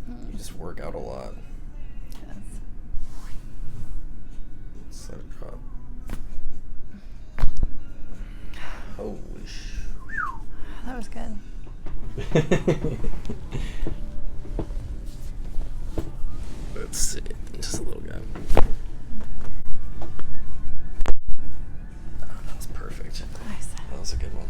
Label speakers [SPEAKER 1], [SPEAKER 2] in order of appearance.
[SPEAKER 1] You just work out a lot.
[SPEAKER 2] Yes.
[SPEAKER 1] Just let it drop. Holy sh.
[SPEAKER 2] That was good.
[SPEAKER 1] Let's see. Just a little guy. That was perfect.
[SPEAKER 2] Nice.
[SPEAKER 1] That was a good one.